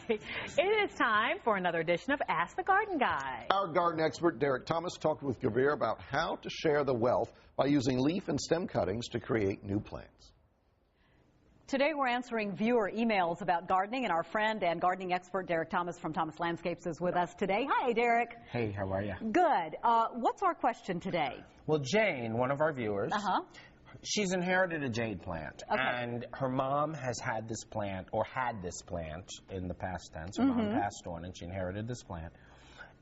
It is time for another edition of Ask the Garden Guy. Our garden expert, Derek Thomas, talked with Gavir about how to share the wealth by using leaf and stem cuttings to create new plants. Today we're answering viewer emails about gardening, and our friend and gardening expert Derek Thomas from Thomas Landscapes is with us today. Hi, Derek. Hey, how are you? Good. What's our question today? Well, Jane, one of our viewers, she's inherited a jade plant, and her mom has had this plant, or had this plant in the past tense. Her mom passed on, and she inherited this plant.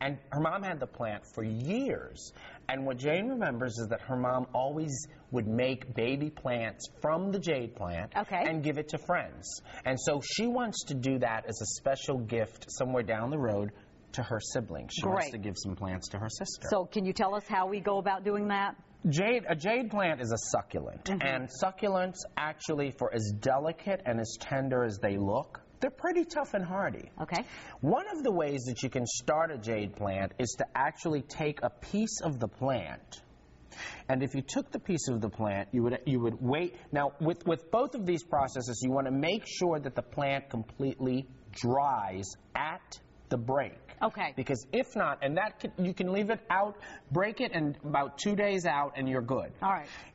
And her mom had the plant for years. And what Jane remembers is that her mom always would make baby plants from the jade plant and give it to friends. And so she wants to do that as a special gift somewhere down the road to her siblings. She wants to give some plants to her sister. So can you tell us how we go about doing that? A jade plant is a succulent. And succulents, actually, for as delicate and as tender as they look, they're pretty tough and hardy. One of the ways that you can start a jade plant is to actually take a piece of the plant. And if you took the piece of the plant, you would wait. Now, with both of these processes, you want to make sure that the plant completely dries at the break. Because if not, and you can leave it out, break it, and about 2 days out, and you're good.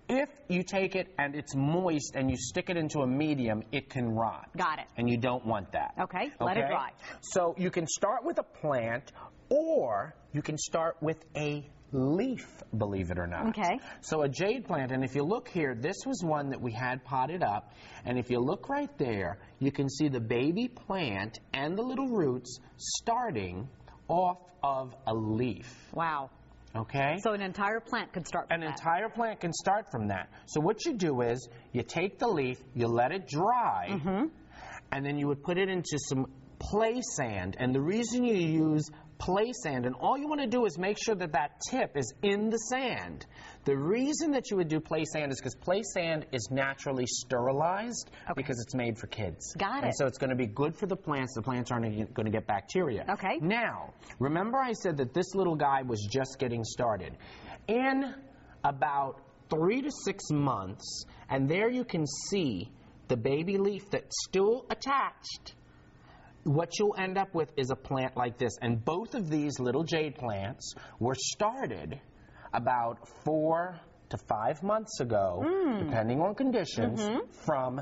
If you take it and it's moist and you stick it into a medium, it can rot. And you don't want that. Let it dry. So you can start with a plant, or you can start with a leaf, believe it or not. So a jade plant, and if you look here, this was one that we had potted up, and if you look right there, you can see the baby plant and the little roots starting off of a leaf. Wow. So an entire plant can start from that. An entire plant can start from that. So what you do is, you take the leaf, you let it dry, and then you would put it into some play sand. And the reason you use play sand, and all you want to do is make sure that that tip is in the sand. The reason that you would do play sand is because play sand is naturally sterilized because it's made for kids. And so it's going to be good for the plants. The plants aren't going to get bacteria. Now, remember I said that this little guy was just getting started. In about 3 to 6 months, and there you can see the baby leaf that's still attached, what you'll end up with is a plant like this. And both of these little jade plants were started about 4 to 5 months ago, depending on conditions, from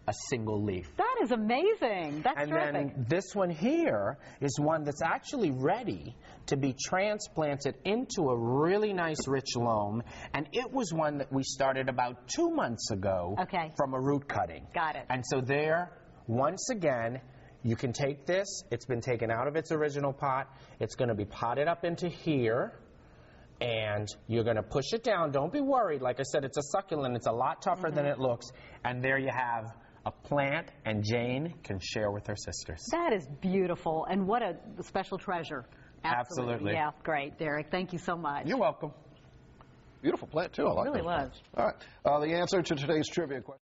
a single leaf. That is amazing. That's terrific. And then this one here is one that's actually ready to be transplanted into a really nice rich loam. And it was one that we started about 2 months ago from a root cutting. And so there, once again, you can take this, it's been taken out of its original pot, it's going to be potted up into here, and you're going to push it down. Don't be worried. Like I said, it's a succulent. It's a lot tougher than it looks. And there you have a plant, and Jane can share with her sisters. That is beautiful, and what a special treasure. Absolutely. Yeah, great, Derek. Thank you so much. You're welcome. Beautiful plant, too. I like it. It really was. All right. The answer to today's trivia question.